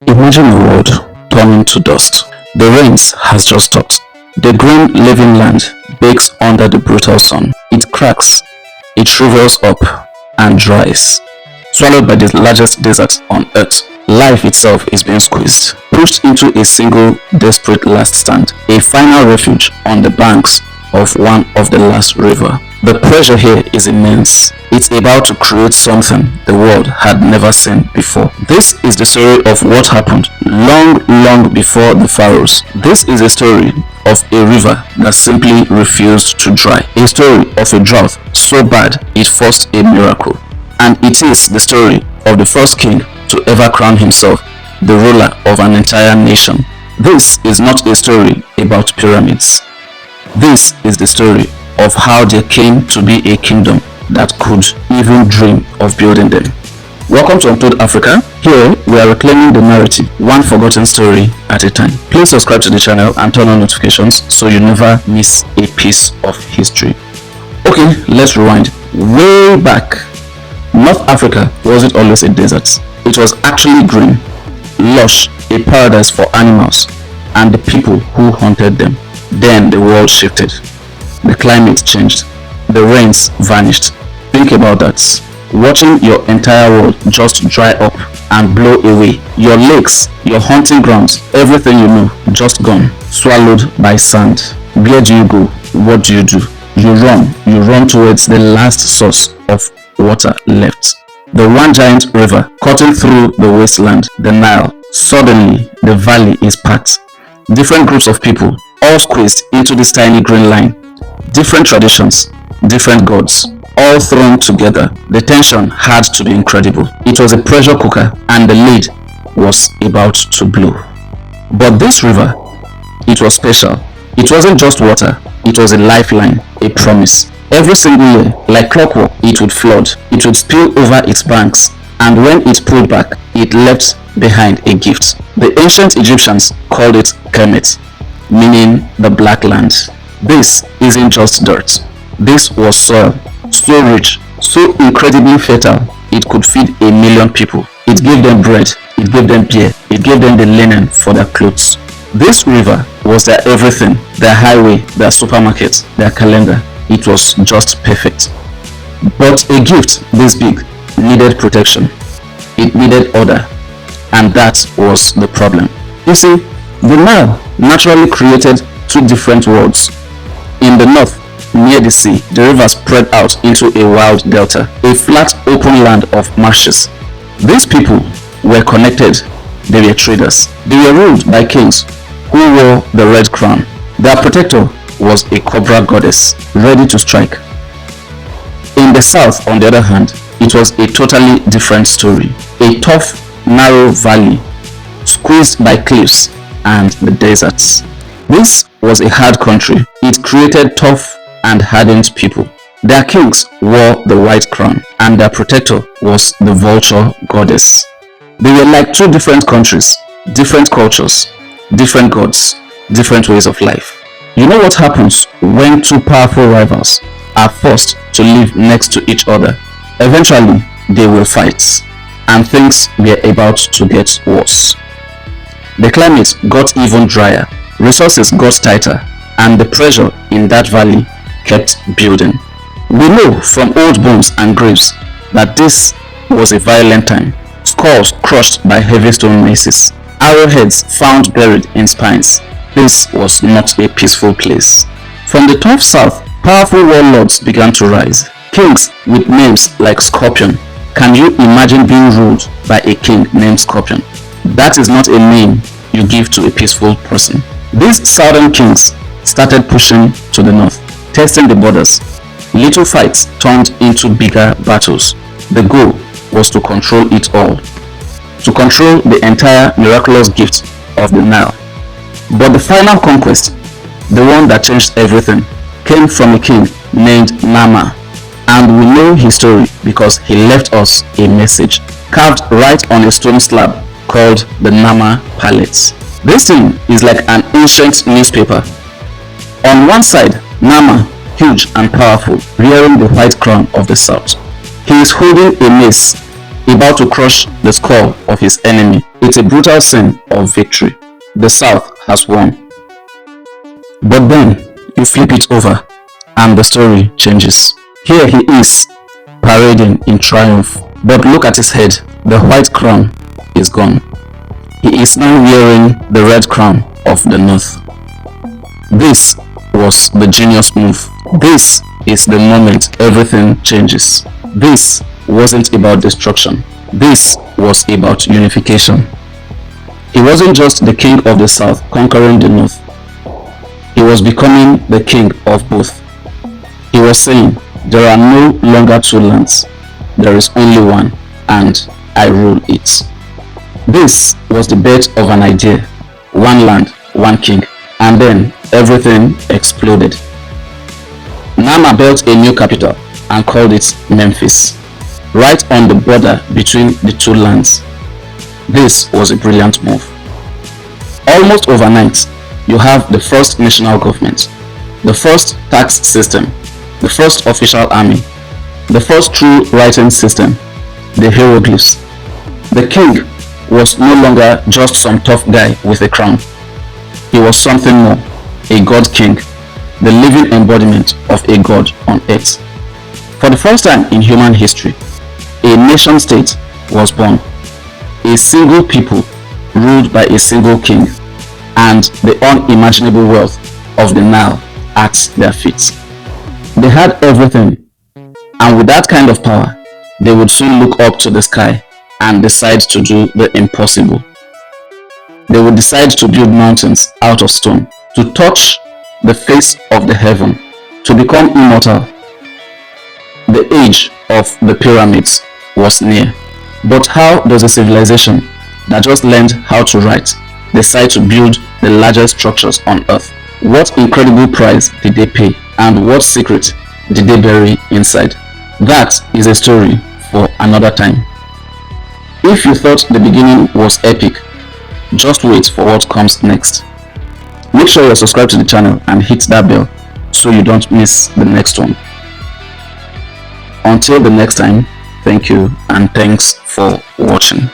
Imagine a world turning to dust. The rains has just stopped. The green living land bakes under the brutal sun. It cracks, it shrivels up and dries. Swallowed by the largest desert on earth, life itself is being squeezed, pushed into a single desperate last stand, a final refuge on the banks of one of the last river. The pressure here is immense. It's about to create something the world had never seen before. This is the story of what happened long before the Pharaohs. This is a story of a river that simply refused to dry. A story of a drought so bad it forced a miracle. And it is the story of the first king to ever crown himself the ruler of an entire nation. This is not a story about pyramids. This is the story of how there came to be a kingdom that could even dream of building them. Welcome to Untold Africa. Here we are reclaiming the narrative, one forgotten story at a time. Please subscribe to the channel and turn on notifications so you never miss a piece of history. Okay, let's rewind. Way back, North Africa wasn't always a desert. It was actually green, lush, a paradise for animals and the people who hunted them. Then the world shifted. The climate changed. The rains vanished. Think about that. Watching your entire world just dry up and blow away. Your lakes, your hunting grounds, everything you know, just gone. Swallowed by sand. Where do you go? What do? You run towards the last source of water left. The one giant river cutting through the wasteland, the Nile. Suddenly, the valley is packed. Different groups of people, all squeezed into this tiny green line. Different traditions, different gods, all thrown together. The tension had to be incredible. It was a pressure cooker and the lid was about to blow. But this river, it was special. It wasn't just water, it was a lifeline, a promise. Every single year, like clockwork, it would flood. It would spill over its banks, and when it pulled back, it left behind a gift. The ancient Egyptians called it Kemet, meaning the black land. This isn't just dirt. This was soil, so rich, so incredibly fertile, it could feed 1 million people. It gave them bread, it gave them beer, it gave them the linen for their clothes. This river was their everything, their highway, their supermarket, their calendar. It was just perfect. But a gift this big needed protection. It needed order. And that was the problem. You see, the Nile naturally created two different worlds. In the north, near the sea, the river spread out into a wild delta, a flat open land of marshes. These people were connected. They were traders. They were ruled by kings who wore the red crown. Their protector was a cobra goddess, ready to strike. In the south, on the other hand, it was a totally different story. A tough, narrow valley, squeezed by cliffs and the deserts. This was a hard country. It created tough and hardened people. Their kings wore the white crown and their protector was the vulture goddess. They were like two different countries, different cultures, different gods, different ways of life. You know what happens when two powerful rivals are forced to live next to each other? Eventually, they will fight, and things were about to get worse. The climate got even drier, resources got tighter, and the pressure in that valley kept building. We know from old bones and graves that this was a violent time. Skulls crushed by heavy stone maces, arrowheads found buried in spines. This was not a peaceful place. From the tough south, powerful warlords began to rise. Kings with names like Scorpion. Can you imagine being ruled by a king named Scorpion? That is not a name you give to a peaceful person. These southern kings started pushing to the north, testing the borders. Little fights turned into bigger battles. The goal was to control it all, to control the entire miraculous gift of the Nile. But the final conquest, the one that changed everything, came from a king named Narmer. And we know his story because he left us a message carved right on a stone slab called the Narmer Palace. This thing is like an ancient newspaper. On one side, Narmer, huge and powerful, wearing the white crown of the south. He is holding a mace, about to crush the skull of his enemy. It's a brutal scene of victory. The South has won. But then you flip it over and the story changes. Here he is, parading in triumph. But look at his head. The white crown is gone. He is now wearing the red crown of the North. This was the genius move. This is the moment everything changes. This wasn't about destruction. This was about unification. He wasn't just the king of the South conquering the North. He was becoming the king of both. He was saying, there are no longer two lands. There is only one, and I rule it. This was the birth of an idea. One land, one king. And then everything exploded. Narmer built a new capital and called it Memphis, right on the border between the two lands. This was a brilliant move. Almost overnight, you have the first national government, the first tax system, the first official army, the first true writing system, the hieroglyphs. The king was no longer just some tough guy with a crown. He was something more, a god king, the living embodiment of a god on earth. For the first time in human history, a nation state was born, a single people ruled by a single king, and the unimaginable wealth of the Nile at their feet. They had everything, and with that kind of power, they would soon look up to the sky and decide to do the impossible. They would decide to build mountains out of stone, to touch the face of the heaven, to become immortal. The age of the pyramids was near. But how does a civilization that just learned how to write decide to build the largest structures on earth? What incredible price did they pay, and what secret did they bury inside? That is a story for another time. If you thought the beginning was epic, just wait for what comes next. Make sure you're subscribed to the channel and hit that bell so you don't miss the next one. Until the next time, thank you and thanks for watching.